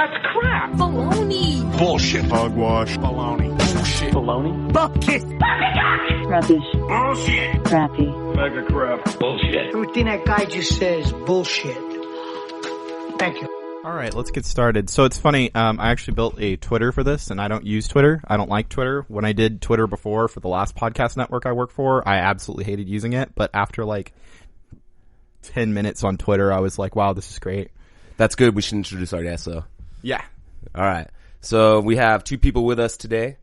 That's crap. Baloney. Bullshit. Hogwash. Baloney. Bullshit. Baloney. Bucket. Rubbish. Bullshit. Crappy. Mega crap. Bullshit. Everything that guy just says, bullshit. Thank you. All right, let's get started. So it's funny, I actually built a Twitter for this, and I don't use Twitter. I don't like Twitter. When I did Twitter before for the last podcast network I work for, I absolutely hated using it. But after like 10 minutes on Twitter, I was like, wow, this is great. That's good. We should introduce our guest, though. Yeah. All right. So we have two people with us today.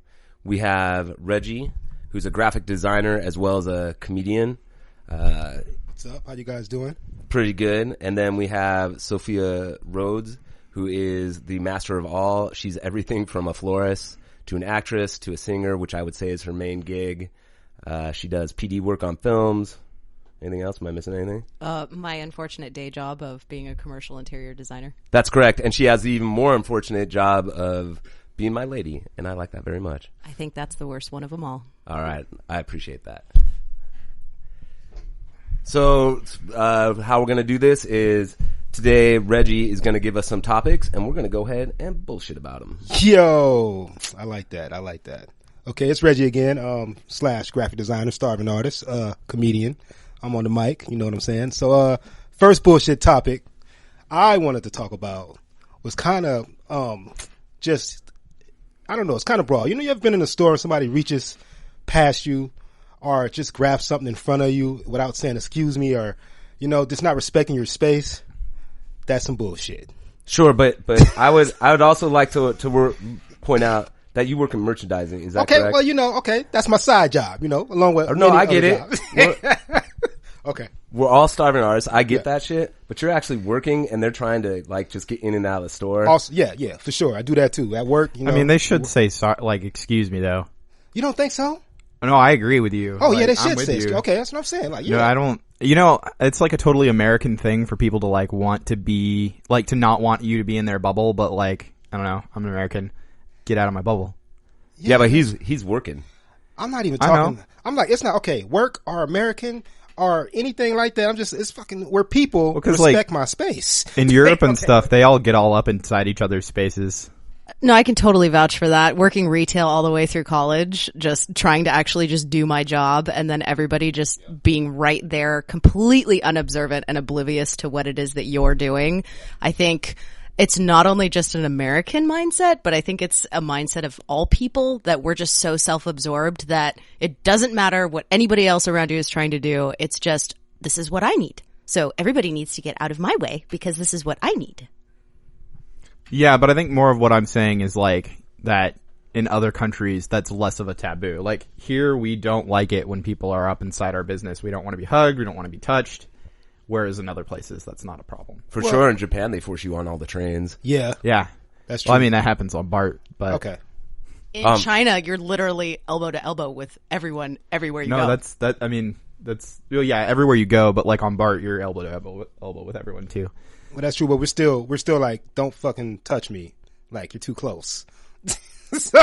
We have Reggie, who's a graphic designer as well as a comedian. What's up? How you guys doing? Pretty good. And then we have Sophia Rhodes, who is the master of all. She's everything from a florist to an actress to a singer, which I would say is her main gig. She does PD work on films. Anything else? Am I missing anything? My unfortunate day job of being a commercial interior designer. That's correct. And she has the even more unfortunate job of being my lady, and I like that very much. I think that's the worst one of them all. All right. I appreciate that. So, how we're going to do this is today Reggie is going to give us some topics, and we're going to go ahead and bullshit about them. Yo, I like that. Okay, it's Reggie again, / graphic designer, starving artist, comedian. I'm on the mic, you know what I'm saying? So, first bullshit topic I wanted to talk about was kind of, just, I don't know, it's kind of broad. You know, you ever been in a store and somebody reaches past you or just grabs something in front of you without saying excuse me, or, you know, just not respecting your space? That's some bullshit. Sure, but I would also like to point out that you work in merchandising. Is that correct? Okay, well, you know, that's my side job, you know, along with no, I get it. Okay. We're all starving artists. I get that shit, but you're actually working and they're trying to like just get in and out of the store. Also, yeah, for sure. I do that too at work. You know, I mean, they should say, like, excuse me, though. You don't think so? No, I agree with you. Oh, like, yeah, they should say you. Okay, that's what I'm saying. Like, No, I don't. You know, it's like a totally American thing for people to like want to be, like, to not want you to be in their bubble, but like, I don't know, I'm an American. Get out of my bubble. Yeah, but he's working. I'm not even talking. I'm like, it's not okay. Work or American or anything like that. I'm just, it's fucking where people respect like, my space. In Europe and stuff, they all get all up inside each other's spaces. No, I can totally vouch for that. Working retail all the way through college, just trying to actually just do my job, and then everybody just being right there, completely unobservant and oblivious to what it is that you're doing. I think it's not only just an American mindset, but I think it's a mindset of all people that we're just so self-absorbed that it doesn't matter what anybody else around you is trying to do. It's just, this is what I need. So everybody needs to get out of my way because this is what I need. Yeah, but I think more of what I'm saying is like that in other countries, that's less of a taboo. Like here, we don't like it when people are up inside our business. We don't want to be hugged. We don't want to be touched. Whereas in other places, that's not a problem. For sure, in Japan, they force you on all the trains. Yeah. That's true. Well, I mean, that happens on BART, but okay. In China, you're literally elbow to elbow with everyone everywhere you go. No, that's everywhere you go. But like on BART, you're elbow to elbow with everyone too. Well, that's true, but we're still like, don't fucking touch me, like you're too close. So,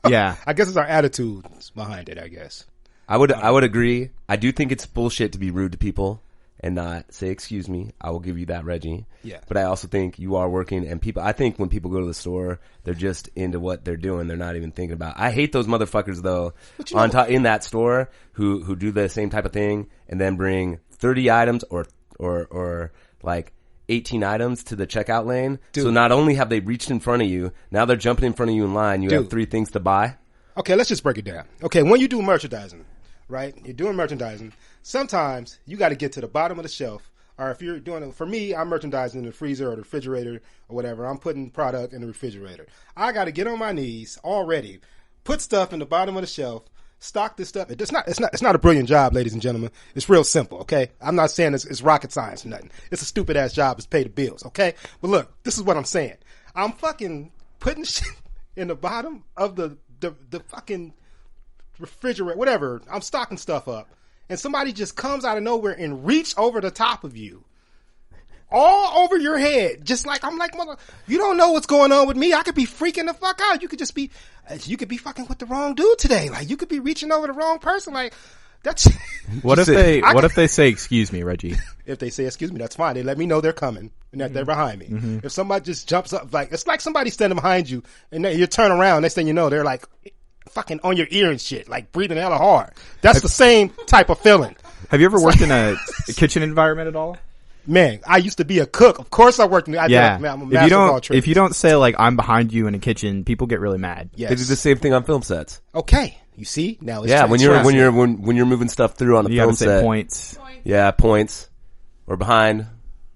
yeah, I guess it's our attitude behind it. I guess I would agree. I do think it's bullshit to be rude to people and not say excuse me. I will give you that, Reggie. Yeah, but I also think you are working, and people. I think when people go to the store, they're just into what they're doing. They're not even thinking about. I hate those motherfuckers though in that store who do the same type of thing and then bring 30 items or like 18 items to the checkout lane. Dude. So not only have they reached in front of you, now they're jumping in front of you in line. You have 3 things to buy. Okay, let's just break it down. Okay, when you do merchandising, right? You're doing merchandising. Sometimes you got to get to the bottom of the shelf. Or if you're doing it, for me, I'm merchandising in the freezer or the refrigerator or whatever. I'm putting product in the refrigerator. I got to get on my knees already, put stuff in the bottom of the shelf, stock this stuff. It's not a brilliant job, ladies and gentlemen. It's real simple, okay? I'm not saying it's rocket science or nothing. It's a stupid ass job. It's pay the bills, okay? But look, this is what I'm saying. I'm fucking putting shit in the bottom of the fucking refrigerator, whatever. I'm stocking stuff up, and somebody just comes out of nowhere and reach over the top of you. All over your head, just like I'm like, mother, you don't know what's going on with me. I could be freaking the fuck out. You could be fucking with the wrong dude today. Like you could be reaching over the wrong person. Like That's What if they say, excuse me, Reggie? if they say excuse me, that's fine. They let me know they're coming and that they're behind me. If somebody just jumps up, like it's like somebody standing behind you and then you turn around, next thing you know, they're like fucking on your ear and shit, like breathing hella hard. That's the same type of feeling. Have you ever worked in a kitchen environment at all? Man, I used to be a cook. Of course I worked in I'm a master of all trades. If you don't say like I'm behind you in a kitchen, people get really mad. Yes. They do the same thing on film sets. Okay. You see? Now it's when you're moving stuff through on a You film gotta say set. points. Yeah, points. Or behind.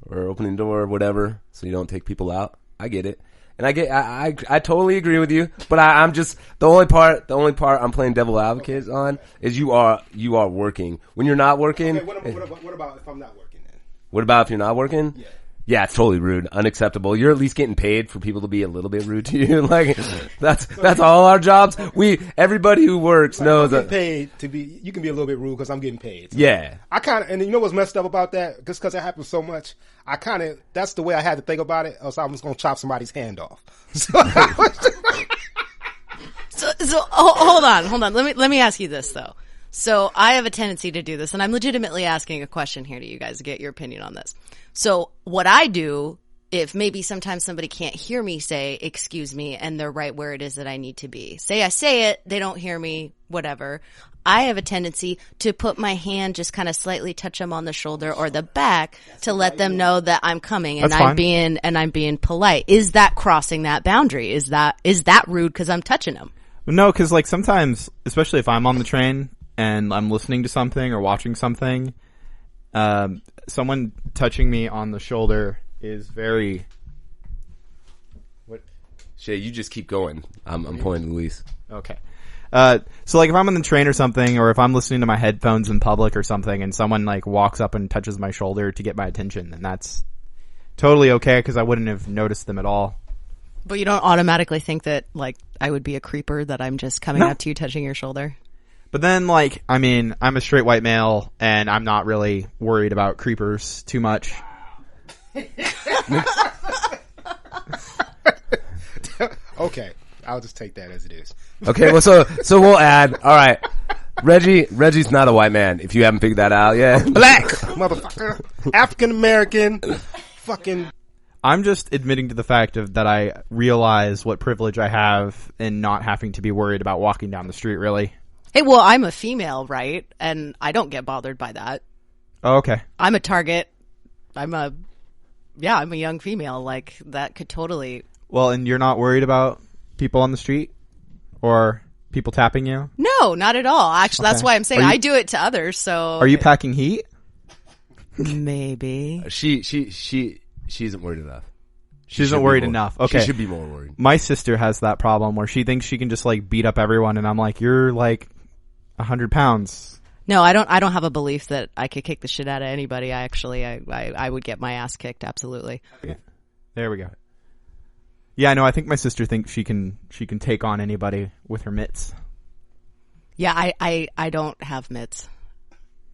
Or opening the door, whatever. So you don't take people out. I get it. And I totally agree with you. But I'm just, the only part I'm playing devil advocate on is you are working. When you're not working. Okay, what about if I'm not working then? What about if you're not working? Yeah. Yeah, it's totally rude. Unacceptable. You're at least getting paid for people to be a little bit rude to you. Like, that's all our jobs. Everybody who works knows I'm getting that. paid to be, you can be a little bit rude because I'm getting paid. So Yeah. I kind of, and you know what's messed up about that? Just because it happens so much, that's the way I had to think about it, else I was going to chop somebody's hand off. So hold on. Let me ask you this though. So I have a tendency to do this, and I'm legitimately asking a question here to you guys to get your opinion on this. So what I do, if maybe sometimes somebody can't hear me say, excuse me, and they're right where it is that I need to be. Say I say it, they don't hear me, whatever. I have a tendency to put my hand, just kind of slightly touch them on the shoulder or the back to let them know that I'm coming and That's I'm fine. being polite. Is that crossing that boundary? Is that rude because I'm touching them? No, because like sometimes, especially if I'm on the train and I'm listening to something or watching something, someone touching me on the shoulder is very. What? Shay, you just keep going. I'm pointing to Luis. Okay. So like if I'm on the train or something, or if I'm listening to my headphones in public or something, and someone like walks up and touches my shoulder to get my attention, then that's totally okay because I wouldn't have noticed them at all. But you don't automatically think that, like, I would be a creeper, that I'm just coming up to you, touching your shoulder? But then, like, I mean, I'm a straight white male, and I'm not really worried about creepers too much. Okay. I'll just take that as it is. Okay, well, so we'll add. All right. Reggie's not a white man, if you haven't figured that out yet. Black, motherfucker. African American. Fucking. I'm just admitting to the fact that I realize what privilege I have in not having to be worried about walking down the street, really. Hey, well, I'm a female, right? And I don't get bothered by that. Oh, okay. I'm a target. I'm a young female. Like, that could totally... Well, and you're not worried about people on the street? Or people tapping you? No, not at all. Actually, that's Okay. why I'm saying I do it to others, so... Are you packing heat? Maybe. She isn't worried enough. She isn't worried enough. Okay. She should be more worried. My sister has that problem where she thinks she can just like beat up everyone, and I'm like, you're like 100 pounds. No, I don't have a belief that I could kick the shit out of anybody. I would get my ass kicked, absolutely. There we go. Yeah, no, I think my sister thinks she can take on anybody with her mitts. Yeah, I don't have mitts.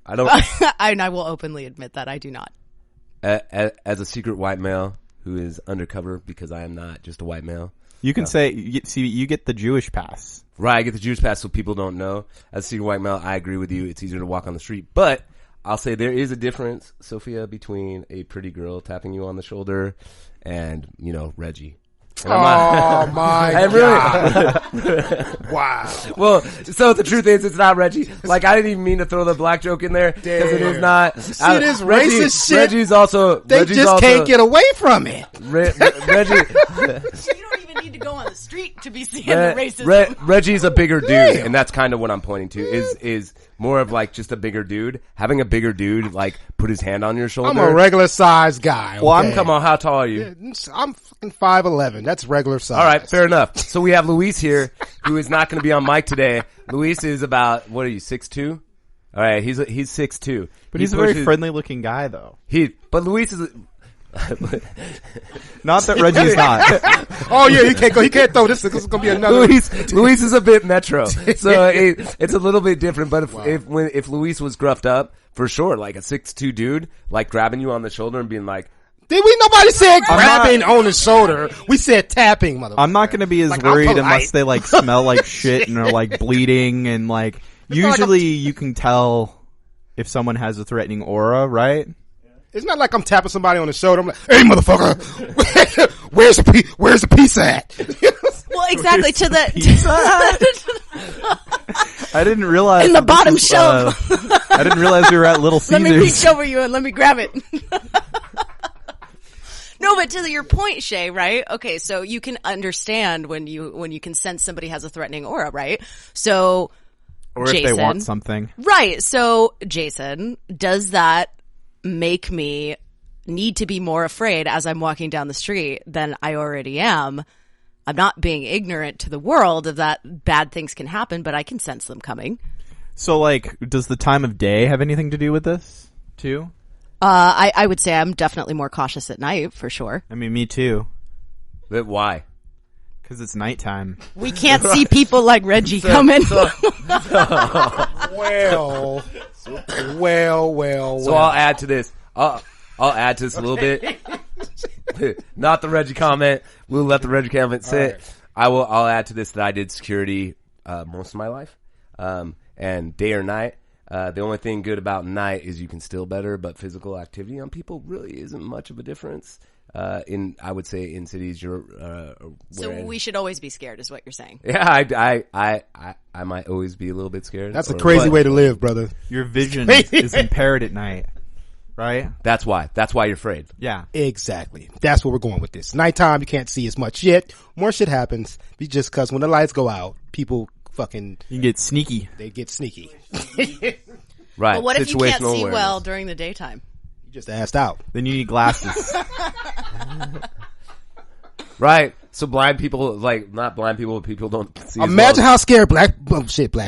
I don't. And I will openly admit that I do not. As a secret white male who is undercover, because I am not just a white male. You can say, you get the Jewish pass. Right, I get the Jewish pass so people don't know. As a secret white male, I agree with you. It's easier to walk on the street. But I'll say there is a difference, Sophia, between a pretty girl tapping you on the shoulder and, Reggie. And Oh my God. Wow. Well, so the truth is, it's not Reggie. Like, I didn't even mean to throw the black joke in there because it is not. See this racist shit? Reggie's also. They can't get away from it. Reggie. You don't even need to go on the street to be seeing the racism. Reggie's a bigger dude, and that's kind of what I'm pointing to. Is more of like just a bigger dude. Having a bigger dude like put his hand on your shoulder. I'm a regular sized guy. Okay? Well, come on, how tall are you? I'm fucking 5'11". That's regular size. All right, fair enough. So we have Luis here, who is not going to be on mic today. Luis is about, what are you, 6'2"? All right, he's 6'2". But he's a very friendly looking guy, though. But Luis is. Not that Reggie's not. Oh yeah, he can't throw this. This is gonna be another. Luis is a bit metro, so it's a little bit different. But if Luis was gruffed up, for sure, like a 6'2" dude, like grabbing you on the shoulder and being like, nobody said grabbing on the shoulder. We said tapping, motherfucker. I'm not going to be as worried unless they like smell like shit and are like bleeding and like, Usually you can tell if someone has a threatening aura, right? It's not like I'm tapping somebody on the shoulder. I'm like, hey, motherfucker, where's the pizza at? Well, exactly. To the I didn't realize in the this bottom was, shelf. I didn't realize we were at Little Let Caesars. me reach over you and let me grab it. No, but to your point, Shay, right? Okay, so you can understand when you can sense somebody has a threatening aura, right? So, Or if they want something. right? So, Jason, does that make me need to be more afraid as I'm walking down the street than I already am? I'm not being ignorant to the world of that bad things can happen, but I can sense them coming. So, like, does the time of day have anything to do with this, too? I would say I'm definitely more cautious at night, for sure. I mean, me too. But why? Because it's nighttime. We can't see people like Reggie coming. Well. So I'll add to this. I'll add to this a little bit. Not the Reggie comment. We'll let the Reggie comment sit. Right. I'll add to this that I did security most of my life, and day or night. The only thing good about night is you can still better, but physical activity on people really isn't much of a difference. I would say in cities, so we should always be scared, is what you're saying. Yeah, I might always be a little bit scared. That's a crazy way to live, brother. Your vision is impaired at night, right? That's why you're afraid. Yeah, Exactly. That's where we're going with this. Nighttime, you can't see as much shit. More shit happens just because when the lights go out, people fucking you can get sneaky. they get sneaky. Right. But what if you can't see Situational well awareness. during the daytime? You just assed out. Then you need glasses. Right. So blind people, like, not blind people, but people don't see. Imagine how scared black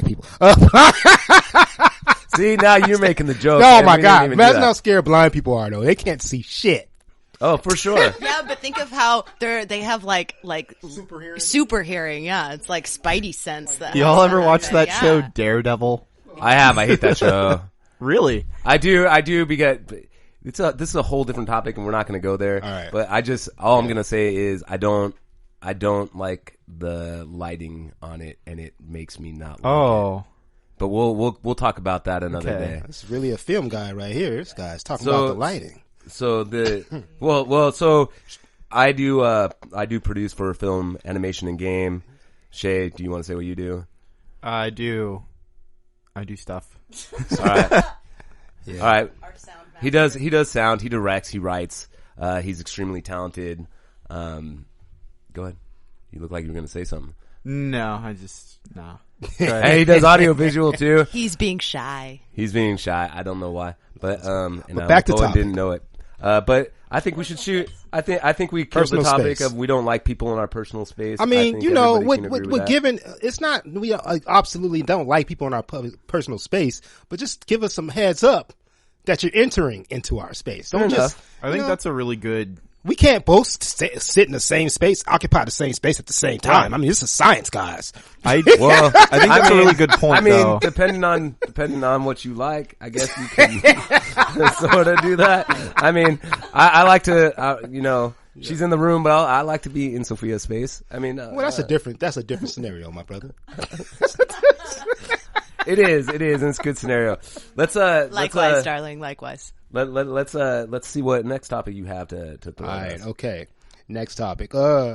people. See, now you're making the joke. Oh and my we didn't god! even do Imagine that. how scared blind people are though. They can't see shit. Oh, for sure. Yeah, but think of how they have like super hearing. Yeah, it's like Spidey sense. That Y'all ever watch that yeah. show Daredevil? I have. I hate that show. Really? I do because this is a whole different topic and we're not going to go there. All right. But all I'm going to say is I don't like the lighting on it and it makes me not like it. Oh. But we'll talk about that another Okay. day. This is really a film guy right here. This guy's talking about the lighting. So so I do produce for film, animation, and game. Shay, do you want to say what you do? I do stuff. All right. Yeah. All right. Our sound He does sound, he directs, he writes. He's extremely talented. Go ahead. You look like you were going to say something. No, no. And he does audio visual too. He's being shy. He's being shy. I don't know why. But back to Owen topic. didn't know it. But I think we should shoot. I think we killed the Personal topic space. of we don't like people in our personal space. I mean, think you know, everybody can agree with we're that. given. It's not we absolutely don't like people in our personal space, but just give us some heads up that you're entering into our space. Don't Fair just. I think that's a really good. We can't both sit in the same space, occupy the same space at the same time. Right. I mean, this is science, guys. I think that's a really good point. I mean, though. depending on what you like, I guess you can sort of do that. I mean, I like to, she's in the room, but I like to be in Sophia's space. I mean, Well, that's a different scenario, my brother. it is, and it's a good scenario. Likewise, darling. Likewise. Let's see what next topic you have to throw. All at right, us. okay. Next topic.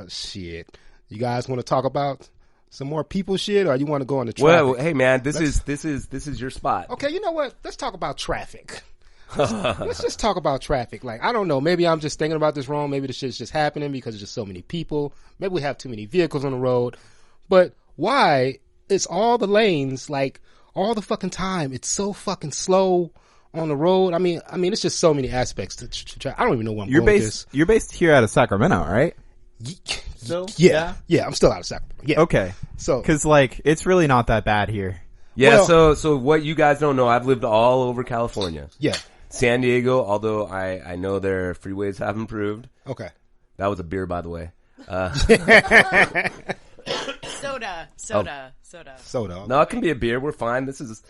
Shit. You guys want to talk about some more people shit, or you want to go on the traffic? Well, hey man, this is your spot. Okay, you know what? Let's talk about traffic. Let's just talk about traffic. Like, I don't know. Maybe I'm just thinking about this wrong. Maybe this shit's just happening because there's just so many people. Maybe we have too many vehicles on the road. But why is all the lanes, like, all the fucking time, it's so fucking slow on the road? I mean, it's just so many aspects to traffic. I don't even know where I'm going with this. You're based here out of Sacramento, right? Yeah, I'm still out of Sacramento. Yeah. Okay. So, Because it's really not that bad here. Yeah, Well- so what you guys don't know, I've lived all over California. yeah. San Diego, although I know their freeways have improved. Okay. That was a beer, by the way. Soda. No, it can be a beer. We're fine. This is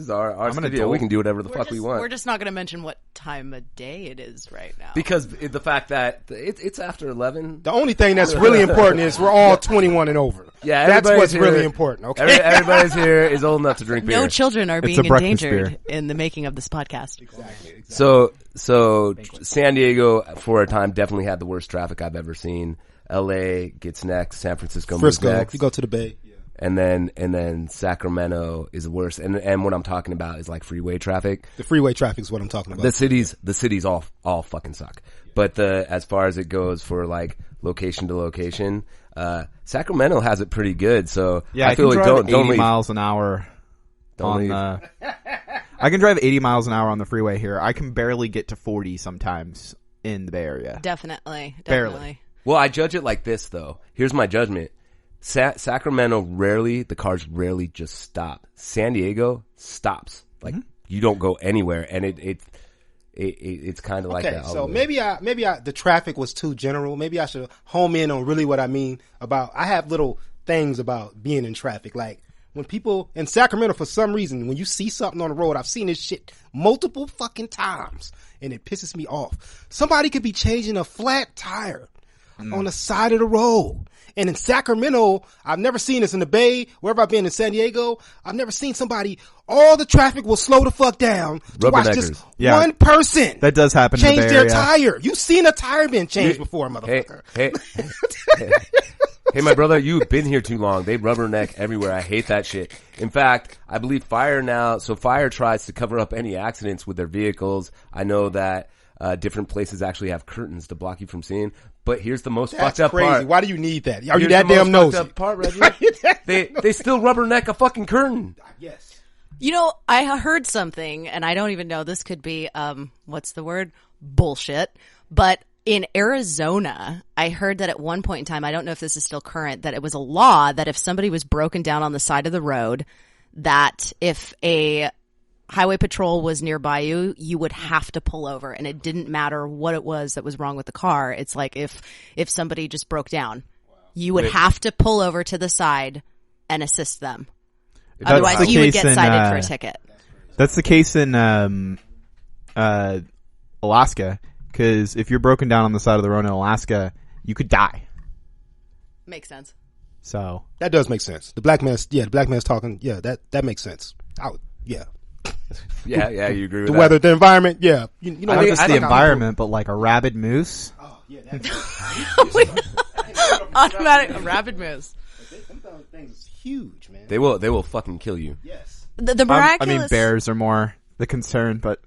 our an studio. adult. We can do whatever the fuck we want. We're just not going to mention what time of day it is right now. Because the fact that it's after 11. The only thing that's really important is we're all 21 and over. Yeah, That's everybody's what's here. really important. Okay. Everybody's here is old enough to drink beer. No children are being a breakfast endangered beer. in the making of this podcast. So San Diego for a time definitely had the worst traffic I've ever seen. LA gets next. San Francisco moves Frisco. next. You go to the Bay. And then Sacramento is the worst. And what I'm talking about is like freeway traffic. The freeway traffic is what I'm talking about. The cities all fucking suck. But as far as it goes for like location to location, Sacramento has it pretty good. So Yeah, I feel can like drive don't 80 leave. miles an hour Don't leave. I can drive 80 miles an hour on the freeway here. I can barely get to 40 sometimes in the Bay Area. Definitely. Barely. Well, I judge it like this though. Here's my judgment. Sacramento the cars rarely just stop. San Diego stops. Like you don't go anywhere, and it's kind of like that. So maybe the traffic was too general. Maybe I should home in on really what I mean about. I have little things about being in traffic, like when people in Sacramento, for some reason, when you see something on the road, I've seen this shit multiple fucking times, and it pisses me off. Somebody could be changing a flat tire on the side of the road. And in Sacramento, I've never seen this in the Bay, wherever I've been in San Diego, I've never seen all the traffic will slow the fuck down to watch just one person that does happen change in the Bay their Area. tire. You've seen a tire being changed before, motherfucker. Hey, my brother, you've been here too long. They rubberneck everywhere. I hate that shit. In fact, I believe Fire tries to cover up any accidents with their vehicles. I know that different places actually have curtains to block you from seeing. But here's the most fucked up crazy. part. Why do you need that? Are you Here's that the damn most nosy? fucked up part, Reggie. They still rubberneck a fucking curtain. Yes. You know, I heard something, and I don't even know, this could be, what's the word? Bullshit. But in Arizona, I heard that at one point in time, I don't know if this is still current, that it was a law that if somebody was broken down on the side of the road, that if a highway patrol was nearby you would have to pull over, and it didn't matter what it was that was wrong with the car. It's like if somebody just broke down, you would have to pull over to the side and assist them. Otherwise, you would get cited for a ticket. That's the case in Alaska, because if you're broken down on the side of the road in Alaska, you could die. Makes sense. So that does make sense. The black man's talking. Yeah, that makes sense. Yeah, you agree with the that? weather, the environment. Yeah, you know, not just the environment, but like a rabid moose. Oh yeah, Automatic, a rabid moose. Them things is huge, man. They will fucking kill you. Yes. The miraculous. I mean, bears are more the concern, but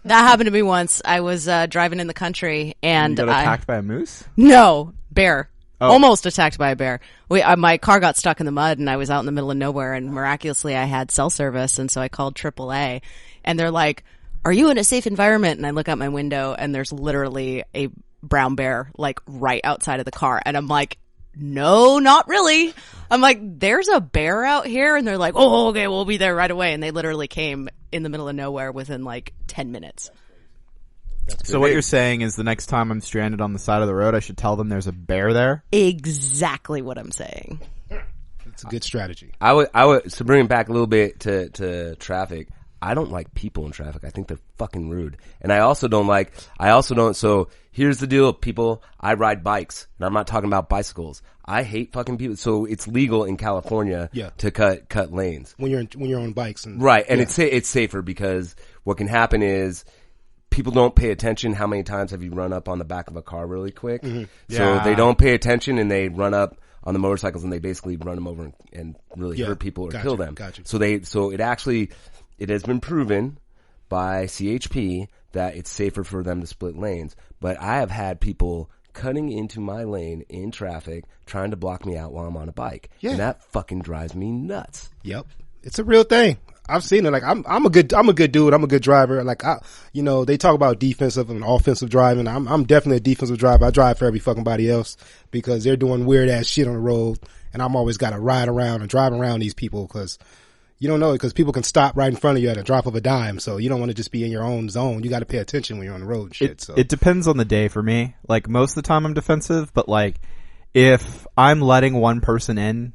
That happened to me once. I was driving in the country, and you got attacked by a moose. No, bear. Oh. Almost attacked by a bear. My car got stuck in the mud, and I was out in the middle of nowhere, and miraculously I had cell service, and so I called AAA, and they're like, "Are you in a safe environment?" And I look out my window, and there's literally a brown bear, like, right outside of the car, and I'm like, no, not really. I'm like, there's a bear out here, and they're like, oh, okay, we'll be there right away, and they literally came in the middle of nowhere within, like, 10 minutes. So what you're saying is the next time I'm stranded on the side of the road, I should tell them there's a bear there? Exactly what I'm saying. It's a good strategy. I would, so bring it back a little bit to traffic. I don't like people in traffic. I think they're fucking rude. And so here's the deal, people. I ride bikes, and I'm not talking about bicycles. I hate fucking people. So it's legal in California to cut lanes. When you're on bikes. And, right. And it's safer because what can happen is people don't pay attention. How many times have you run up on the back of a car really quick? Mm-hmm. So they don't pay attention, and they run up on the motorcycles, and they basically run them over and really hurt people or kill them. Gotcha. So it has been proven by CHP that it's safer for them to split lanes. But I have had people cutting into my lane in traffic, trying to block me out while I'm on a bike. Yeah. And that fucking drives me nuts. Yep. It's a real thing. I've seen it. Like, I'm a good dude. I'm a good driver. Like, they talk about defensive and offensive driving. I'm definitely a defensive driver. I drive for every fucking body else because they're doing weird ass shit on the road. And I'm always got to ride around and drive around these people because you don't know, because people can stop right in front of you at a drop of a dime. So you don't want to just be in your own zone. You got to pay attention when you're on the road and shit. It depends on the day for me. Like, most of the time I'm defensive, but like, if I'm letting one person in,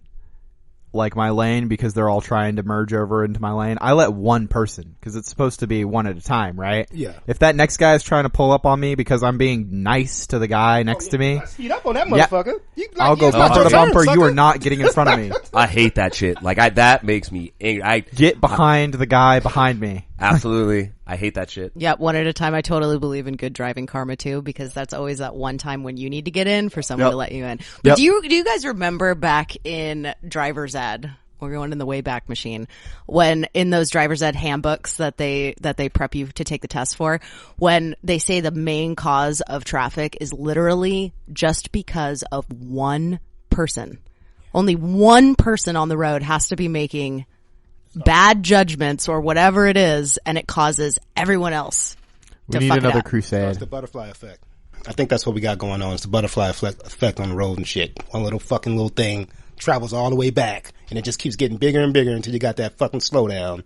like my lane because they're all trying to merge over into my lane. I let one person because it's supposed to be one at a time, right? Yeah. If that next guy is trying to pull up on me because I'm being nice to the guy next to me, Speed up on that motherfucker. I'll go bumper to bumper. You are not getting in front of me. I hate that shit. Like that makes me angry. Get behind the guy behind me. Absolutely. I hate that shit. Yep, one at a time. I totally believe in good driving karma too, because that's always that one time when you need to get in for someone to let you in. But do you guys remember back in driver's ed? We're going in the Wayback Machine, when in those driver's ed handbooks that they prep you to take the test for, when they say the main cause of traffic is literally just because of one person. Only one person on the road has to be making bad judgments or whatever it is, and it causes everyone else to We need fuck it another up. crusade. It's the butterfly effect. I think that's what we got going on. It's the butterfly effect on the road and shit. One little thing travels all the way back, and it just keeps getting bigger and bigger until you got that fucking slowdown.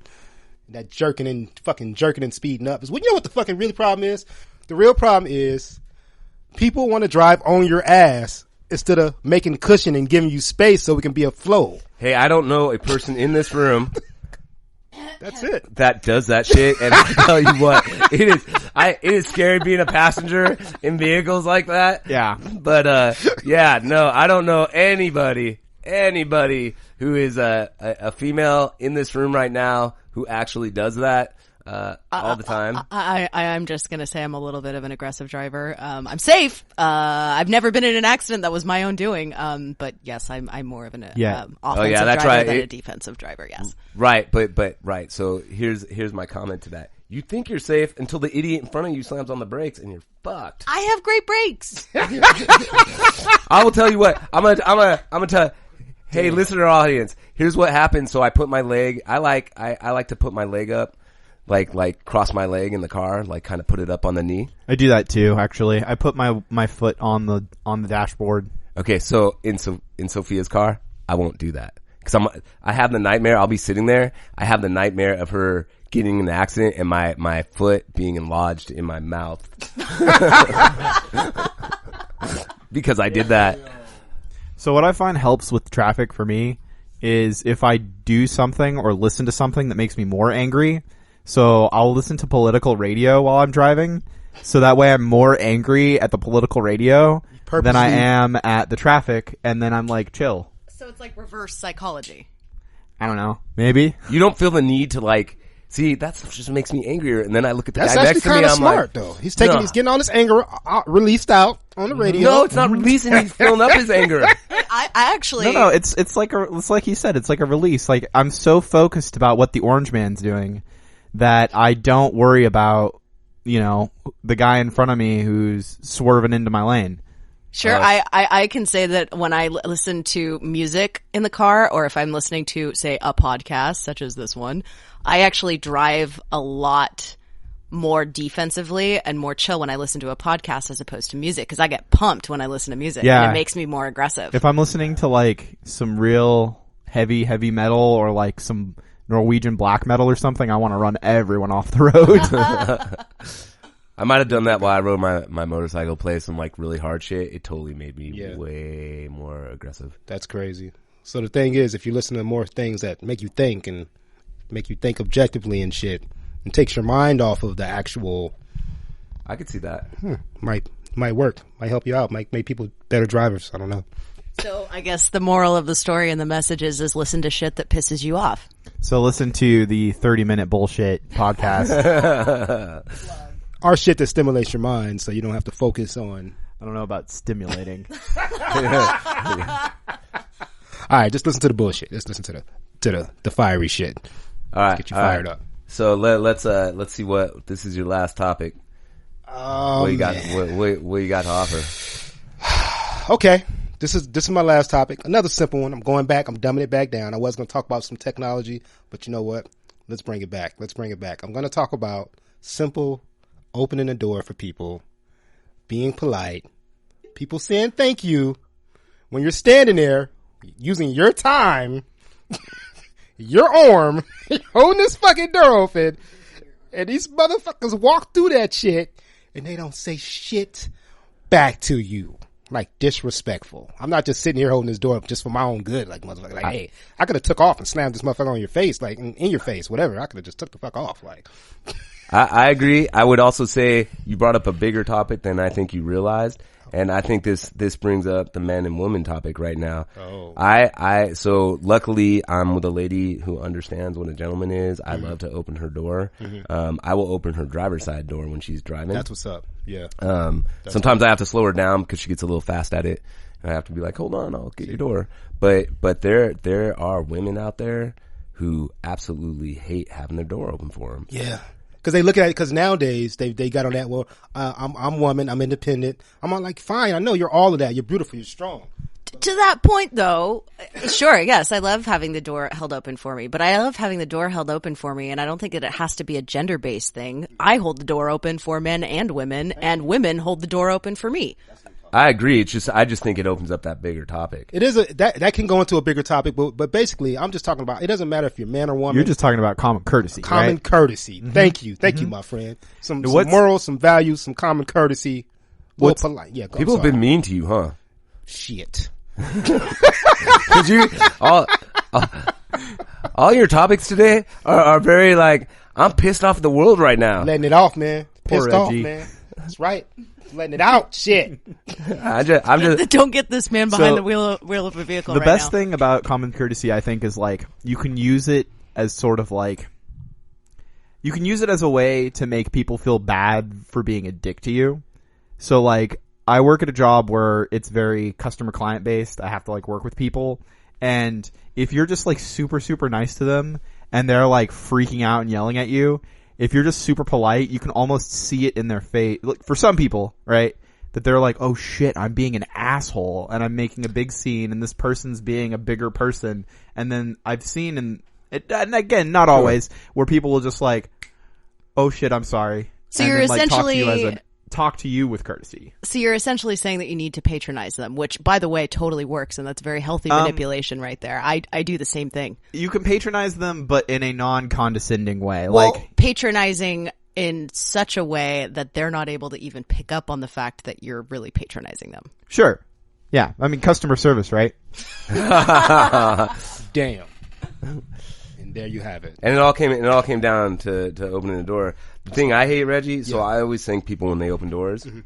That jerking and speeding up. You know what the fucking real problem is? The real problem is people want to drive on your ass instead of making cushion and giving you space so we can be a flow. Hey, I don't know a person in this room That's it. that does that shit, and I tell you what, it is scary being a passenger in vehicles like that. Yeah. But yeah, no, I don't know anybody who is a female in this room right now who actually does that all the time. I'm just gonna say I'm a little bit of an aggressive driver. I'm safe. I've never been in an accident that was my own doing. But yes, I'm more of an offensive that's driver right. than a defensive driver. Yes. Right, but right. So here's my comment to that. You think you're safe until the idiot in front of you slams on the brakes and you're fucked. I have great brakes. I will tell you what. I'm gonna tell. Hey, listener audience. Here's what happened. So I put my leg. I like to put my leg up, like cross my leg in the car, like kind of put it up on the knee. I do that too, actually. I put my foot on the dashboard. Okay, so in Sophia's car, I won't do that because I have the nightmare. I'll be sitting there. I have the nightmare of her getting in an accident and my foot being lodged in my mouth because I did that. So what I find helps with traffic for me is if I do something or listen to something that makes me more angry. So I'll listen to political radio while I'm driving. So that way I'm more angry at the political radio than I am at the traffic. And then I'm like, chill. So it's like reverse psychology. I don't know. Maybe. You don't feel the need to see, that just makes me angrier. And then I look at the That's guy actually next to me. kind of I'm smart, like, though. He's getting all this anger released out on the radio. no, it's not releasing. He's filling up his anger. I actually No, it's like he said, it's like a release. Like I'm so focused about what the orange man's doing that I don't worry about, the guy in front of me who's swerving into my lane. Sure, I can say that when I listen to music in the car, or if I'm listening to, say, a podcast such as this one, I actually drive a lot more defensively and more chill when I listen to a podcast as opposed to music, because I get pumped when I listen to music. Yeah. And it makes me more aggressive. If I'm listening to like some real heavy metal or like some Norwegian black metal or something, I want to run everyone off the road. I might have done that while I rode my motorcycle, play some like really hard shit. It totally made me way more aggressive. That's crazy. So the thing is, if you listen to more things that make you think and make you think objectively and shit, and takes your mind off of the actual, I could see that. might work, might help you out, might make people better drivers. I don't know. So I guess the moral of the story and the message is listen to shit that pisses you off. So listen to the 30-minute bullshit podcast. Our shit that stimulates your mind, so you don't have to focus on. I don't know about stimulating. All right, just listen to the bullshit. Just listen to the fiery shit. All right, Get you fired up. So let's see what this is your last topic. What you got? What you got to offer? Okay, this is my last topic. Another simple one. I'm going back. I'm dumbing it back down. I was going to talk about some technology, but you know what? Let's bring it back. I'm going to talk about simple opening the door for people, being polite, people saying thank you when you're standing there using your time, your arm, holding this fucking door open, and these motherfuckers walk through that shit and they don't say shit back to you. like disrespectful. I'm not just sitting here holding this door up just for my own good, like motherfucker. Like, hey, I could have took off and slammed this motherfucker on your face, like in your face, whatever. I could have just took the fuck off, like. I agree. I would also say you brought up a bigger topic than I think you realized. And I think this brings up the man and woman topic right now. Oh. So luckily I'm with a lady who understands what a gentleman is. I love to open her door. I will open her driver's side door when she's driving. That's what's up. Yeah. Sometimes I have to slow her down because she gets a little fast at it. And I have to be like, hold on, I'll get your door. But there are women out there who absolutely hate having their door open for them. Yeah. Cause they look at it, cause nowadays they got on that, well, I'm woman, I'm independent. I'm all like, fine, I know you're all of that. You're beautiful, you're strong. To that point, though, sure, yes, I love having the door held open for me, but I love having the door held open for me, and I don't think that it has to be a gender-based thing. I hold the door open for men and women hold the door open for me. I agree. I just think it opens up that bigger topic. It is that can go into a bigger topic, but basically, I'm just talking about. It doesn't matter if you're man or woman. You're just talking about common courtesy, common right? courtesy. Mm-hmm. Thank you, my friend. Some morals, some values, some common courtesy. What's polite? Yeah, people have been mean to you, huh? Shit. Cause you all your topics today are very like, I'm pissed off at the world right now. Letting it off, man. Poor Pissed off, Reggie. man. That's right. Letting it out. Shit. I'm just Don't get this man behind the wheel of a vehicle. The right best now. thing about common courtesy, I think, is like you can use it as sort of like you can use it as a way to make people feel bad for being a dick to you. So like I work at a job where it's very customer client based. I have to like work with people, and if you're just like super super nice to them and they're like freaking out and yelling at you, if you're just super polite, you can almost see it in their face. Look, for some people, right? That they're like, oh shit, I'm being an asshole and I'm making a big scene and this person's being a bigger person. And then I've seen, and again, not always, where people will just like, oh shit, I'm sorry. So and you're then, like, essentially talk to you with courtesy. So you're essentially saying that you need to patronize them, which, by the way, totally works, and that's very healthy manipulation right there. I do the same thing. You can patronize them, but in a non-condescending way. Well, like patronizing in such a way that they're not able to even pick up on the fact that you're really patronizing them. Sure. Yeah. I mean, customer service, right? Damn. And there you have it. And it all came down to opening the door. The thing I hate, Reggie, so I always thank people when they open doors. Mm-hmm.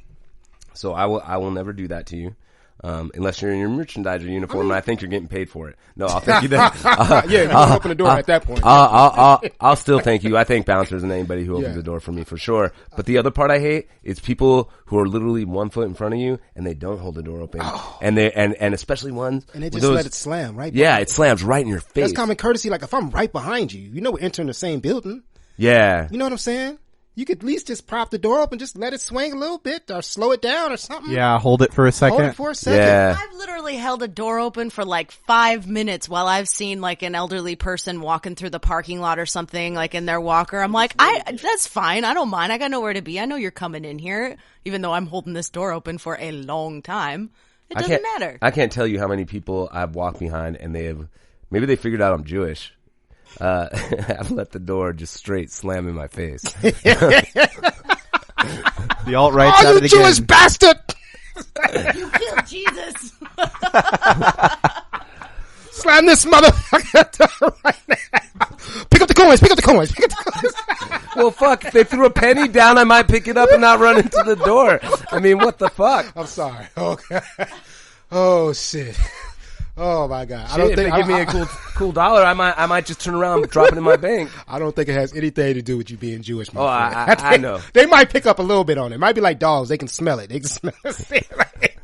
So I will never do that to you. Unless you're in your merchandiser uniform and I think you're getting paid for it. No, I'll thank you then. Yeah, you can open the door at that point. I'll still thank you. I thank bouncers and anybody who opens the door for me for sure. But the other part I hate is people who are literally 1 foot in front of you and they don't hold the door open. And especially ones. And they just let it slam right Yeah, it slams right in your face. That's common courtesy. Like if I'm right behind you, you know we're entering the same building. Yeah. You know what I'm saying? You could at least just prop the door open, just let it swing a little bit or slow it down or something. Yeah, hold it for a second. Hold it for a second. Yeah. I've literally held a door open for like 5 minutes while I've seen like an elderly person walking through the parking lot or something, like in their walker. I'm like, that's fine. I don't mind. I got nowhere to be. I know you're coming in here, even though I'm holding this door open for a long time. It doesn't matter. I can't tell you how many people I've walked behind and maybe they figured out I'm Jewish. I've let the door just straight slam in my face. The alt-right's at Oh, it you again. Jewish bastard! You killed Jesus. Slam this motherfucker right now. Pick up the coins, pick up the coins, pick up the coins. Well, fuck, if they threw a penny down, I might pick it up and not run into the door. I mean, what the fuck? I'm sorry. Okay. Oh, shit. Oh, my God. Shit, if they give me a cool dollar, I might just turn around and drop it in my bank. I don't think it has anything to do with you being Jewish. Oh, I know. They might pick up a little bit on it. It might be like dogs. They can smell it. They can smell it.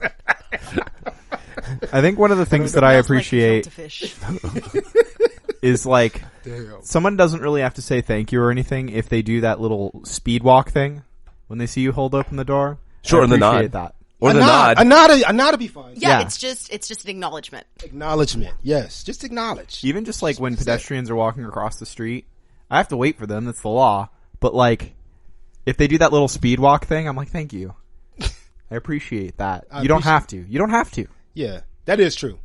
I think one of the things that I appreciate Fish. is like Damn. someone doesn't really have to say thank you or anything if they do that little speed walk thing when they see you hold open the door. Sure, I and the nod. appreciate that. Or the nod. A nod would be fine. Yeah, Yeah. it's just an acknowledgement. Acknowledgement. Yes. Just acknowledge. Even just like when pedestrians are walking across the street, I have to wait for them. That's the law. But like, if they do that little speed walk thing, I'm like, thank you. I appreciate that. You don't have to. You don't have to. Yeah. That is true.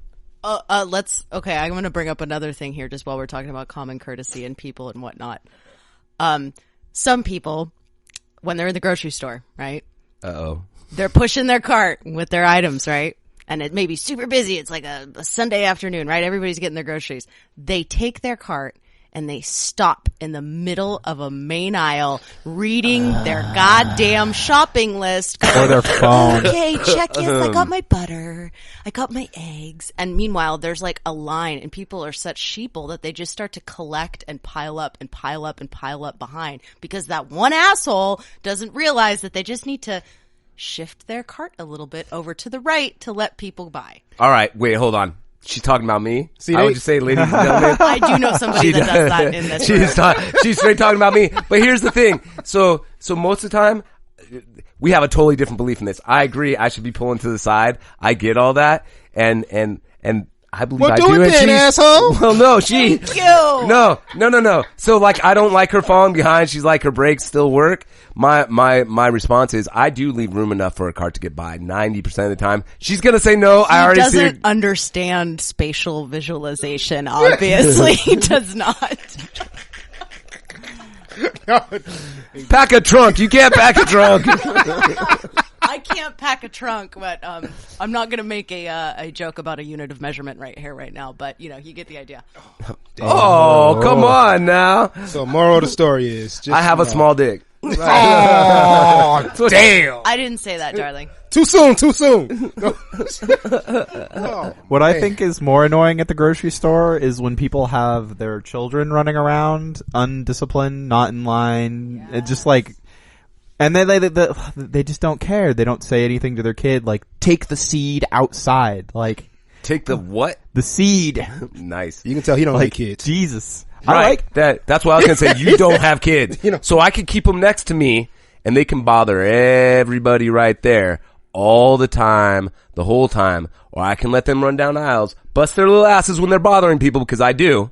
I'm going to bring up another thing here just while we're talking about common courtesy and people and whatnot. Some people, when they're in the grocery store, right? Uh-oh. They're pushing their cart with their items, right? And it may be super busy. It's like a Sunday afternoon, right? Everybody's getting their groceries. They take their cart and they stop in the middle of a main aisle reading their goddamn shopping list. Or their phone. Okay, check. Yes, I got my butter. I got my eggs. And meanwhile, there's like a line and people are such sheeple that they just start to collect and pile up and pile up and pile up behind because that one asshole doesn't realize that they just need to shift their cart a little bit over to the right to let people buy. All right, wait, hold on. She's talking about me. See, I would just say, ladies and gentlemen. I do know somebody that does that in this room. She's straight talking about me. But here's the thing. So most of the time, we have a totally different belief in this. I agree. I should be pulling to the side. I get all that. And I believe I do. Well, do it then, asshole. Well, no, she. Thank you. No. So like, I don't like her falling behind. She's like, her brakes still work. My response is, I do leave room enough for a cart to get by 90% of the time. She's gonna say no. I already see her. He doesn't understand spatial visualization, obviously. He does not. Pack a trunk. You can't pack a trunk. I can't pack a trunk, but I'm not going to make a joke about a unit of measurement right now. But you get the idea. Oh, come on now. So moral of the story is, just, I have a small dick. Oh, damn. I didn't say that, darling. Too soon. What I think is more annoying at the grocery store is when people have their children running around, undisciplined, not in line, it just like, and they just don't care. They don't say anything to their kid, like, take the seed outside, like. Take the what? The seed. Nice. You can tell he don't Like, like kids. Jesus. Right. I like that. That's what I was gonna say. You don't have kids, You know. so I could keep them next to me, and they can bother everybody right there all the time, the whole time, or I can let them run down aisles, bust their little asses when they're bothering people because I do.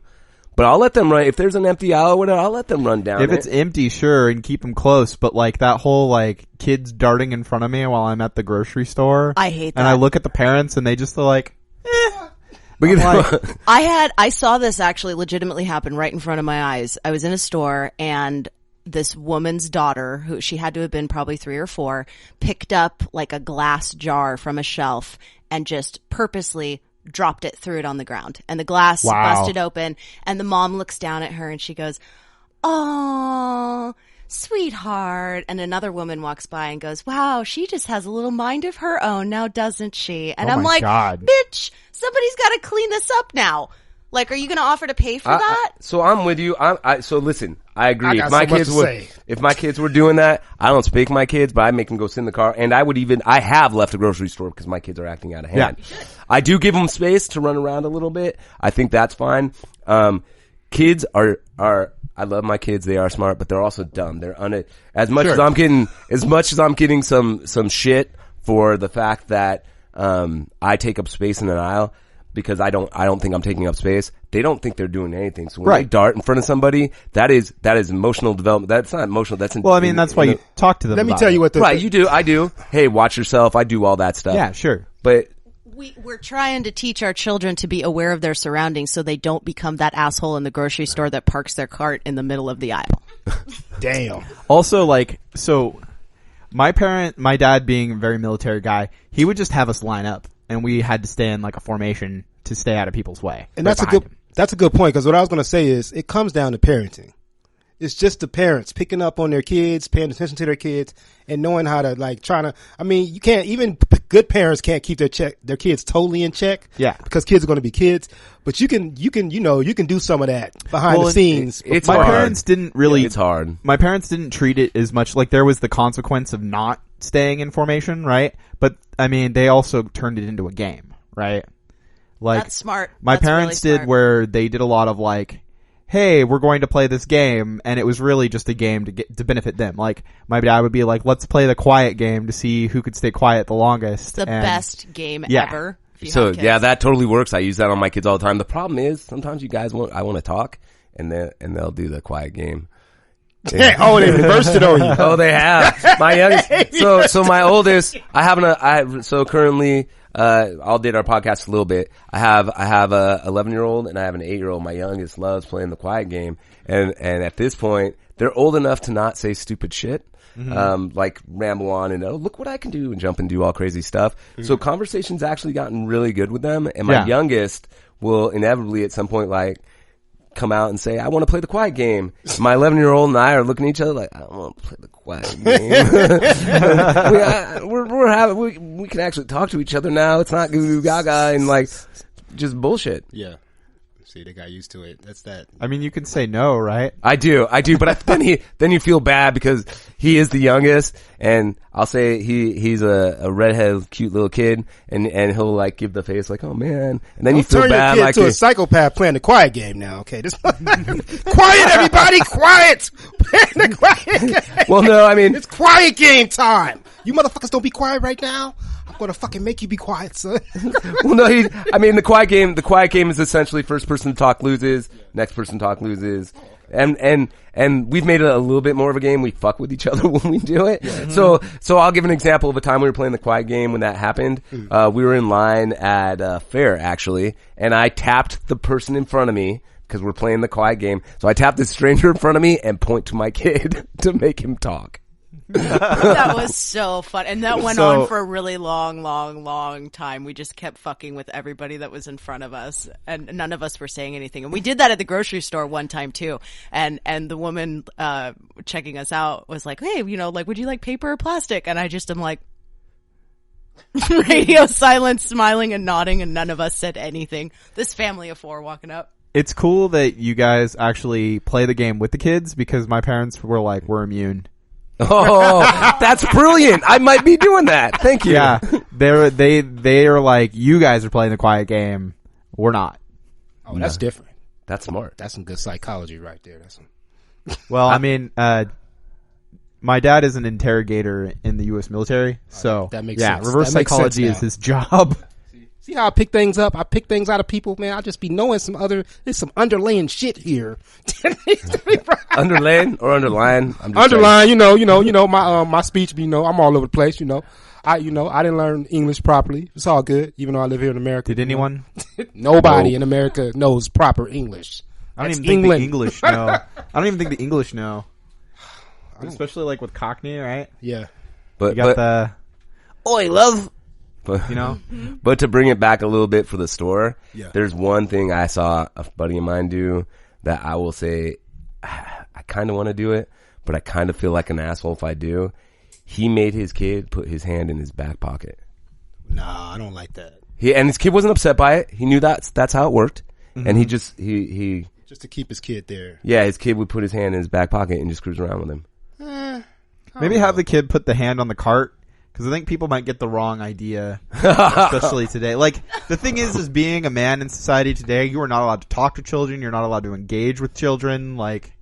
But I'll let them run if there's an empty aisle or whatever. I'll let them run down. If it. it's empty, sure, and keep them close. But like that whole like kids darting in front of me while I'm at the grocery store, I hate that. And I look at the parents and they just are like, But you know, I saw this actually legitimately happen right in front of my eyes. I was in a store and this woman's daughter, who she had to have been probably 3 or 4, picked up like a glass jar from a shelf and just purposely dropped it, threw it on the ground, and the glass busted open, and the mom looks down at her and she goes, "Oh, sweetheart." And another woman walks by and goes, "Wow, she just has a little mind of her own now, doesn't she?" And Oh I'm my like, God. "Bitch, somebody's got to clean this up now. Like, are you going to offer to pay for that?" so I'm with you. So listen, I agree. I got so much to say. If my kids were doing that, I don't spank my kids, but I make them go sit in the car. And I have left a grocery store because my kids are acting out of hand. Yeah. I do give them space to run around a little bit. I think that's fine. Kids are, I love my kids. They are smart, but they're also dumb. They're as much as I'm getting some shit for the fact that, I take up space in an aisle. Because I don't think I'm taking up space. They don't think they're doing anything. So when they dart in front of somebody, that is emotional development. That's not emotional. That's well, I mean, that's why you talk to them. Let me about tell it. you what. right. You do. I do. Hey, watch yourself. I do all that stuff. Yeah, sure. But We're trying to teach our children to be aware of their surroundings so they don't become that asshole in the grocery store that parks their cart in the middle of the aisle. Damn. Also, like, so my dad being a very military guy, he would just have us line up. And we had to stay in like a formation to stay out of people's way. And that's a good point, because what I was going to say is it comes down to parenting. It's just the parents picking up on their kids, paying attention to their kids, and knowing how to you can't, even good parents can't keep their kids totally in check. Yeah. Because kids are going to be kids. But you can do some of that behind the scenes. it's my hard. parents didn't really. It's hard. My parents didn't treat it as much like there was the consequence of not staying in formation, right? But I mean, they also turned it into a game, right? Like That's smart. My That's parents really did smart. where they did a lot of like, hey, we're going to play this game, and it was really just a game to benefit them. Like my dad would be like, let's play the quiet game to see who could stay quiet the longest. The best game Yeah. ever. If you So have kids. yeah, that totally works. I use that on my kids all the time. The problem is sometimes you guys I want to talk, and they'll do the quiet game. Yeah. Oh, they reversed it on you. Oh, they have. My youngest. So my oldest, so currently, I'll date our podcast a little bit. I have a 11-year-old and I have an 8-year-old. My youngest loves playing the quiet game. And at this point, they're old enough to not say stupid shit. like ramble on and, oh, look what I can do, and jump and do all crazy stuff. So conversation's actually gotten really good with them. And my youngest will inevitably at some point, like, come out and say, I want to play the quiet game. My 11-year-old and I are looking at each other like, I don't want to play the quiet game. we can actually talk to each other now. It's not goo goo gaga and like just bullshit. Yeah. See, they got used to it. That's that. I mean, you can say no, right? I do, but then you feel bad because he is the youngest, and I'll say he's a redhead, cute little kid, and he'll like give the face like, oh man, and then you feel turn bad your kid like to a psychopath playing the quiet game now. Okay, this quiet, everybody, quiet. Playing the quiet game. Well, no, I mean it's quiet game time. You motherfuckers don't be quiet right now. I'm gonna fucking make you be quiet, son. Well, no, the quiet game is essentially first person to talk loses, next person to talk loses. And we've made it a little bit more of a game. We fuck with each other when we do it. Yeah. So I'll give an example of a time we were playing the quiet game when that happened. We were in line at a fair actually, and I tapped the person in front of me because we're playing the quiet game. So I tapped this stranger in front of me and point to my kid to make him talk. That was so fun. And that went on for a really long time. We just kept fucking with everybody that was in front of us, and none of us were saying anything. And we did that at the grocery store one time too. And the woman checking us out was like, hey, like, would you like paper or plastic? And I just am like, radio silence, smiling and nodding, and none of us said anything. This family of four walking up. It's cool that you guys actually play the game with the kids, because my parents were like, we're immune. Oh, that's brilliant. I might be doing that. Thank you. Yeah. They are like, you guys are playing the quiet game. We're not. Oh, that's different. That's smart. That's some good psychology right there. Well, I mean, my dad is an interrogator in the U.S. military, so that makes sense. Reverse psychology is his job. See how I pick things up? I pick things out of people, man. I'll just be knowing there's some underlaying shit here. Underlaying or underline? Underline, my speech, I'm all over the place, I didn't learn English properly. It's all good, even though I live here in America. Did anyone? Nobody in America knows proper English. I don't even think the English know. I don't even think the English know. Especially like with Cockney, right? Yeah. But you got the, oi, love. But, but to bring it back a little bit for the store, there's one thing I saw a buddy of mine do that I will say, I kind of want to do it, but I kind of feel like an asshole if I do. He made his kid put his hand in his back pocket. Nah, I don't like that. And his kid wasn't upset by it. He knew that's how it worked. And he just to keep his kid there. Yeah, his kid would put his hand in his back pocket and just cruise around with him. Maybe have the kid put the hand on the cart. Because I think people might get the wrong idea, especially today. Like, the thing is being a man in society today, you are not allowed to talk to children. You're not allowed to engage with children. Like,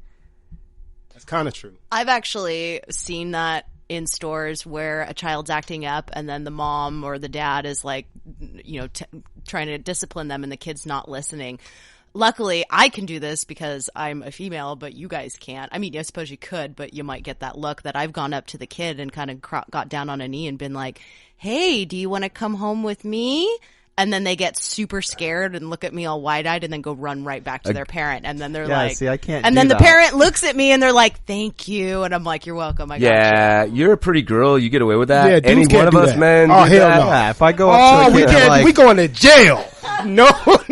that's kind of true. I've actually seen that in stores where a child's acting up, and then the mom or the dad is like, trying to discipline them, and the kid's not listening. Luckily, I can do this because I'm a female, but you guys can't. I mean, I suppose you could, but you might get that look that I've gone up to the kid and kind of got down on a knee and been like, hey, do you want to come home with me? And then they get super scared and look at me all wide-eyed and then go run right back to their parent. And then they're like, see, I can't and do then that. The parent looks at me and they're like, thank you. And I'm like, you're welcome. I got you. You're a pretty girl. You get away with that. Yeah, any one of us men Oh, do hell that. no. Yeah, if I go up to a kid, we going to jail. No.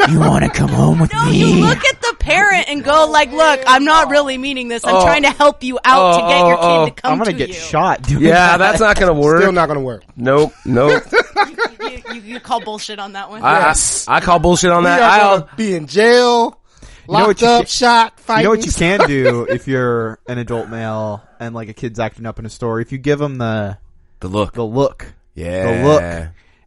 you want to come home with No, me? you look at the parent and go like, look, I'm not really meaning this. I'm trying to help you out to get your kid to come I'm to gonna get you. shot doing Yeah, that's not going to work. Still not going to work. Nope. You call bullshit on that one? I call bullshit on that. I'll be in jail, locked up, shot, fighting. You know what you can do if you're an adult male and like a kid's acting up in a store? If you give them the look. Yeah. The look.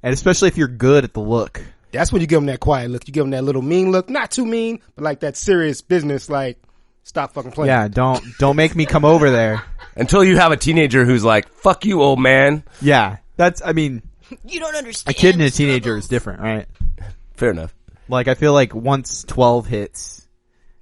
And especially if you're good at the look. That's when you give them that quiet look. You give them that little mean look. Not too mean, but like that serious business, like, stop fucking playing. Yeah, don't make me come over there. Until you have a teenager who's like, fuck you, old man. Yeah. I mean, you don't understand. a kid and a teenager is different, right? Fair enough. Like, I feel like once 12 hits,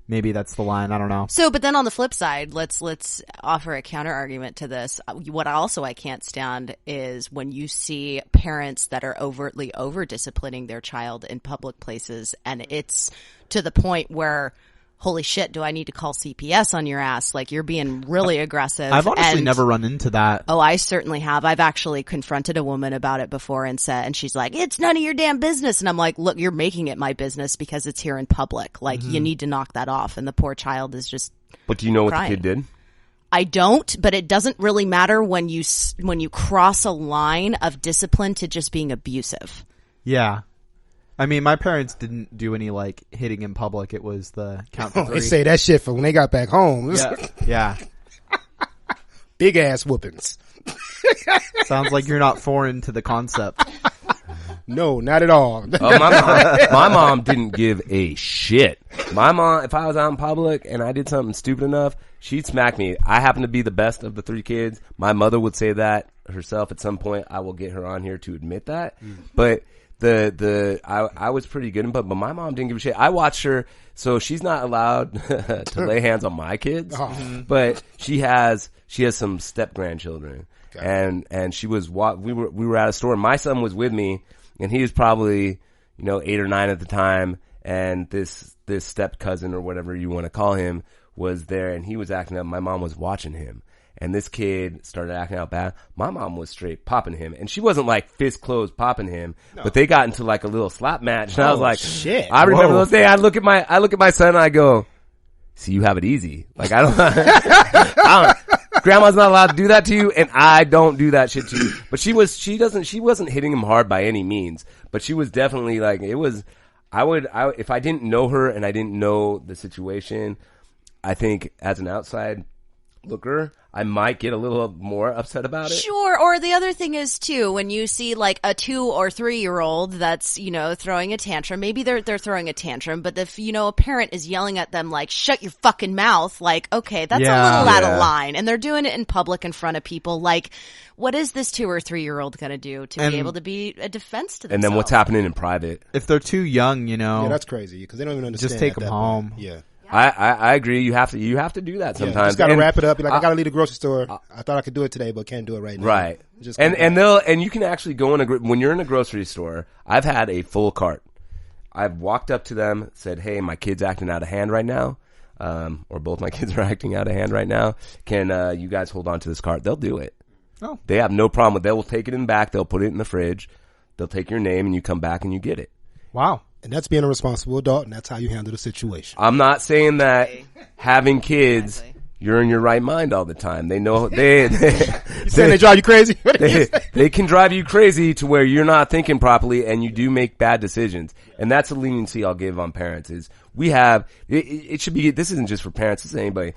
maybe that's the line. I don't know. So, but then on the flip side, let's offer a counter argument to this. What I can't stand is when you see parents that are overtly over disciplining their child in public places, and it's to the point where holy shit, do I need to call CPS on your ass? Like, you're being really aggressive. I've honestly And- never run into that. Oh, I certainly have. I've actually confronted a woman about it before and she's like, it's none of your damn business. And I'm like, look, you're making it my business because it's here in public. Like, you need to knock that off. And the poor child is just But do you know what crying. the kid did? I don't, but it doesn't really matter when you cross a line of discipline to just being abusive. Yeah. I mean, my parents didn't do any like hitting in public. It was the count to 3. They say that shit for when they got back home. Yeah. Big ass whoopings. Sounds like you're not foreign to the concept. No, not at all. My mom didn't give a shit. My mom, if I was out in public and I did something stupid enough, she'd smack me. I happen to be the best of the 3 kids. My mother would say that herself at some point. I will get her on here to admit that. But I was pretty good in public, but my mom didn't give a shit. I watched her, so she's not allowed to lay hands on my kids, but she has some step grandchildren. And she was, we were at a store. My son was with me, and he was probably, 8 or 9 at the time. And this step cousin or whatever you want to call him was there, and he was acting up. My mom was watching him, and this kid started acting out bad. My mom was straight popping him, and she wasn't like fist closed popping him, but they got into like a little slap match. And I was like, shit. I remember those days. I look at my son and I go, see, you have it easy. Like grandma's not allowed to do that to you, and I don't do that shit to you. But she wasn't hitting him hard by any means, but she was definitely like, if I didn't know her and I didn't know the situation, I think as an outside looker, I might get a little more upset about it. Sure. Or the other thing is too, when you see like a 2 or 3-year-old that's, throwing a tantrum, maybe they're throwing a tantrum, but if, a parent is yelling at them like, shut your fucking mouth, like, okay, that's a little out of line. And they're doing it in public in front of people. Like, what is this 2 or 3-year-old going to do to be able to be a defense to themselves? And then what's happening in private? If they're too young, Yeah, that's crazy because they don't even understand. just take at them that home. point. Yeah. I agree. You have to do that Yeah, sometimes. just gotta And- wrap it up. Be like, I gotta leave the grocery store. I thought I could do it today, but can't do it right now. Right. Just And you can actually go when you're in a grocery store. I've had a full cart. I've walked up to them, said, "Hey, my kid's acting out of hand right now, or both my kids are acting out of hand right now. Can you guys hold on to this cart?" They'll do it. Oh. They have no problem with. They will take it in the back. They'll put it in the fridge. They'll take your name, and you come back and you get it. Wow. And that's being a responsible adult, and that's how you handle the situation. I'm not saying that having kids, you're in your right mind all the time. They know they You saying they drive you crazy? they can drive you crazy to where you're not thinking properly and you do make bad decisions. And that's a leniency I'll give on parents is we have, it should be, this isn't just for parents, it's anybody.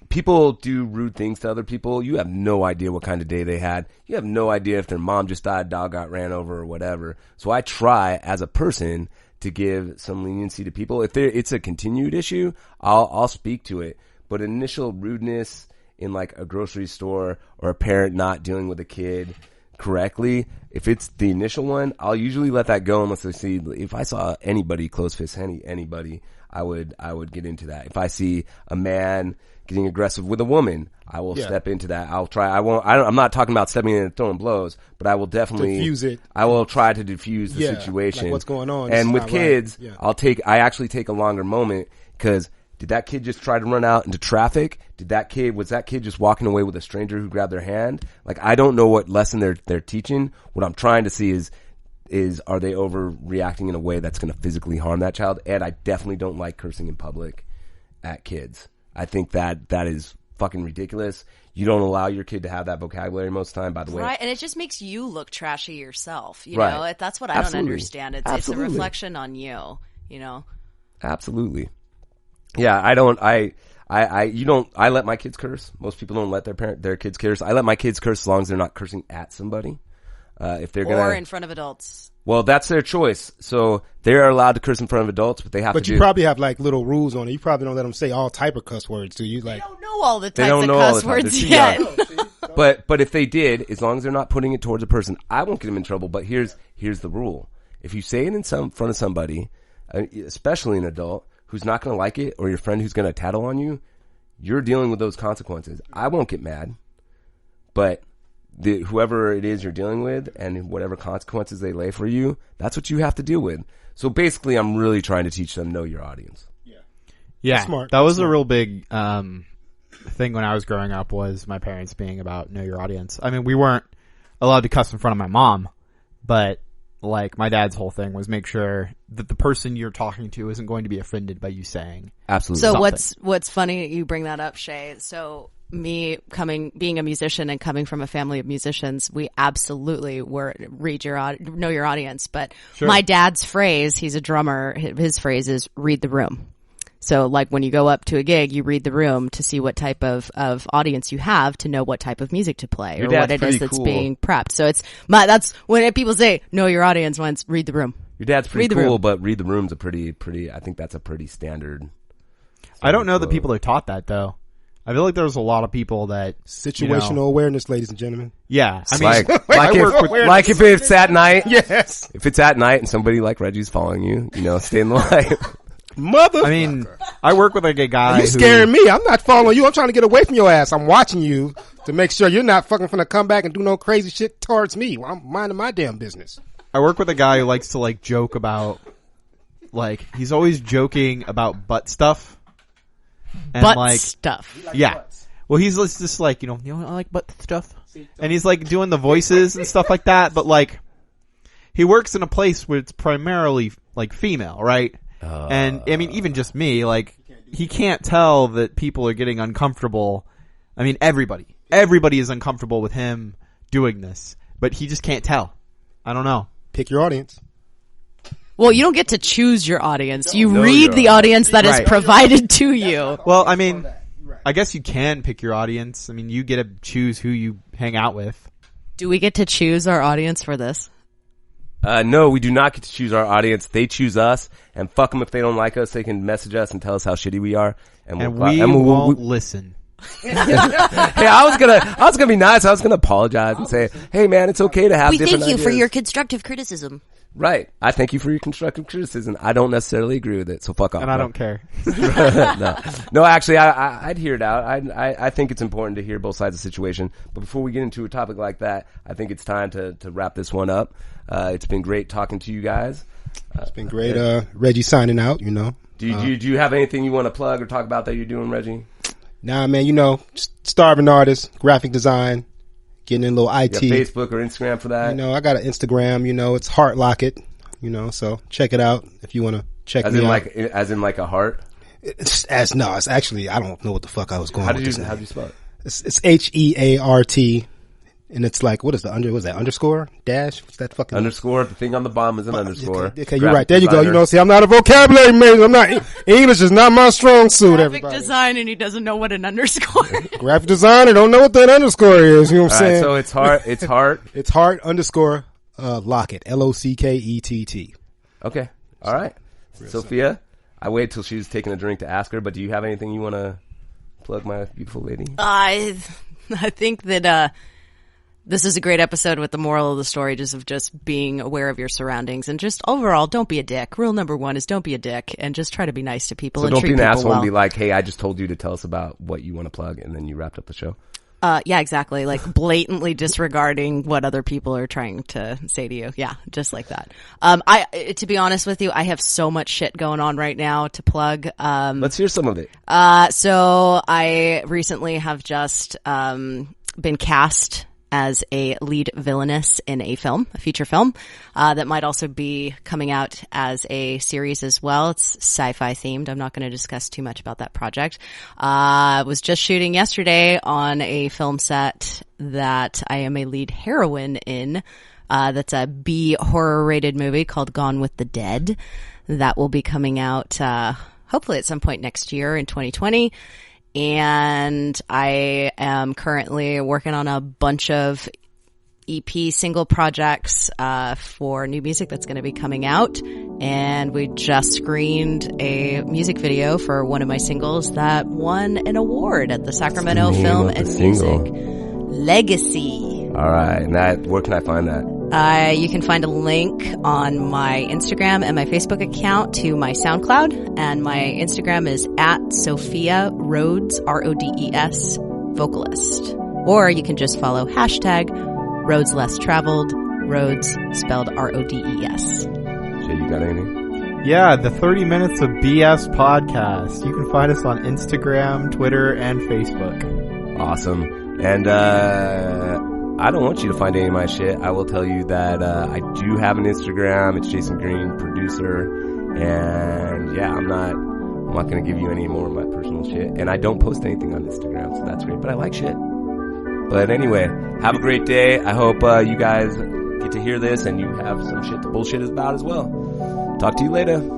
People do rude things to other people. You have no idea what kind of day they had. You have no idea if their mom just died, dog got ran over or whatever. So I try as a person to give some leniency to people. If it's a continued issue, I'll speak to it. But initial rudeness in like a grocery store or a parent not dealing with a kid correctly, if it's the initial one, I'll usually let that go unless if I saw anybody close fist anybody, I would get into that. If I see a man getting aggressive with a woman, I will step into that. I'm not talking about stepping in and throwing blows, but I will definitely Diffuse it. I will try to diffuse the situation. Like what's going on? This And is with not kids, right. I actually take a longer moment because did that kid just try to run out into traffic? Was that kid just walking away with a stranger who grabbed their hand? Like, I don't know what lesson they're teaching. What I'm trying to see is are they overreacting in a way that's going to physically harm that child? And I definitely don't like cursing in public at kids. I think that is fucking ridiculous. You don't allow your kid to have that vocabulary most of the time, by the way. Right, and it just makes you look trashy yourself. You Right. know, that's what I Absolutely. don't understand. It's a Absolutely. reflection on you. You know. Absolutely. Yeah, I let my kids curse. Most people don't let their kids curse. I let my kids curse as long as they're not cursing at somebody. If they're Or in front of adults. Well, that's their choice. So they're allowed to curse in front of adults, but they have But to you probably have like little rules on it. You probably don't let them say all type of cuss words to you. Like, They don't know all the They types don't of know all the cuss time. They're words too yet. young. But if they did, as long as they're not putting it towards a person, I won't get them in trouble. But here's the rule: if you say it in front of somebody, especially an adult who's not going to like it, or your friend who's going to tattle on you, you're dealing with those consequences. I won't get mad, but whoever it is you're dealing with and whatever consequences they lay for you, that's what you have to deal with. So basically, I'm really trying to teach them know your audience. Yeah, Smart. that was a real big thing when I was growing up, was my parents being about know your audience. I mean, we weren't allowed to cuss in front of my mom, but like my dad's whole thing was make sure that the person you're talking to isn't going to be offended by you saying Absolutely. So something. what's funny you bring that up, Shay. So me being a musician and coming from a family of musicians, we absolutely were know your audience. But my dad's phrase, he's a drummer, his phrase is read the room. So like when you go up to a gig, you read the room to see what type of audience you have to know what type of music to play or what it is that's cool. being prepped. So that's when people say know your audience once, read the room. Your dad's pretty Read the cool, room. but read the room's a pretty, I think that's a pretty standard. I don't know that quote. people are taught that though. I feel like there's a lot of people that Situational awareness, ladies and gentlemen. Yeah, I mean, Like if it's at night, Yes. if it's at night and somebody like Reggie's following you, stay in the light. Mother. I mean, I work with like a guy. you scaring me. I'm not following you. I'm trying to get away from your ass. I'm watching you to make sure you're not fucking finna come back and do no crazy shit towards me. I'm minding my damn business. I work with a guy who likes to like joke about, like he's always joking about butt stuff. And Butt like stuff. yeah. Well, he's just like, I like butt stuff. And he's like doing the voices and stuff like that, but like he works in a place where it's primarily like female, right? And I mean, even just me, like he can't tell that people are getting uncomfortable. I mean, everybody is uncomfortable with him doing this, but he just can't tell. I don't know. Pick your audience. Well, you don't get to choose your audience. You know read your the audience that is Right. provided to you. Well, I mean, I guess you can pick your audience. I mean, you get to choose who you hang out with. Do we get to choose our audience for this? No, we do not get to choose our audience. They choose us, and fuck them if they don't like us. They can message us and tell us how shitty we are, And we won't listen. Hey, I was gonna be nice. I was gonna apologize and say, hey man, it's okay to have different ideas. constructive criticism. Right. I thank you for your constructive criticism. I don't necessarily agree with it, so fuck off. And I bro. don't care. No, actually, I'd hear it out. I think it's important to hear both sides of the situation. But before we get into a topic like that, I think it's time to wrap this one up. It's been great talking to you guys. It's been great. Reggie signing out, Do you have anything you want to plug or talk about that you're doing, Reggie? Nah, man, starving artist, graphic design, getting in a little IT. You have Facebook or Instagram for that? I got an Instagram, it's Heart Lockett, so check it out if you want to check As me in out. as in like a heart? It's actually, I don't know what the fuck I was going How with do this you name. spell it? It's HEART, and it's like, what is the underscore? Dash? What's that fucking Underscore. The thing on the bottom is an underscore. Okay, you're right. Graphic There you designer. go. See, I'm not a vocabulary major. I'm not, English is not my strong suit, Graphic everybody. design, and he doesn't know what an underscore is. Graphic designer, don't know what that underscore is. You know what I'm All right, saying? so it's heart. It's heart. It's Heart underscore Lockett. Lockett. Okay. All right. Sophia, I waited till she was taking a drink to ask her, but do you have anything you want to plug, my beautiful lady? I think that this is a great episode with the moral of the story just being aware of your surroundings and just overall don't be a dick. Rule number 1 is don't be a dick and just try to be nice to people So and don't treat be an people asshole well. and be like, hey, I just told you to tell us about what you want to plug, and then you wrapped up the show. Yeah, exactly. Like blatantly disregarding what other people are trying to say to you. Yeah, just like that. To be honest with you, I have so much shit going on right now to plug. Let's hear some of it. So I recently have just been cast as a lead villainess in a feature film, that might also be coming out as a series as well. It's sci-fi themed. I'm not going to discuss too much about that project. I was just shooting yesterday on a film set that I am a lead heroine in. That's a B horror rated movie called Gone with the Dead. That will be coming out, hopefully at some point next year in 2020. And I am currently working on a bunch of EP single projects for new music that's going to be coming out. And we just screened a music video for one of my singles that won an award at the Sacramento name Film of the and single? Music Legacy. All right. And where can I find that? You can find a link on my Instagram and my Facebook account to my SoundCloud, and my Instagram is at Sophia Rhodes, Rhodes, vocalist. Or you can just follow hashtag Roads Less Traveled, Rhodes spelled Rodes. Jay, you got anything? Yeah, the 30 Minutes of BS podcast. You can find us on Instagram, Twitter, and Facebook. Awesome. And I don't want you to find any of my shit. I will tell you that I do have an Instagram. It's Jason Green, producer. And yeah, I'm not going to give you any more of my personal shit. And I don't post anything on Instagram, so that's great. But I like shit. But anyway, have a great day. I hope you guys get to hear this and you have some shit to bullshit about as well. Talk to you later.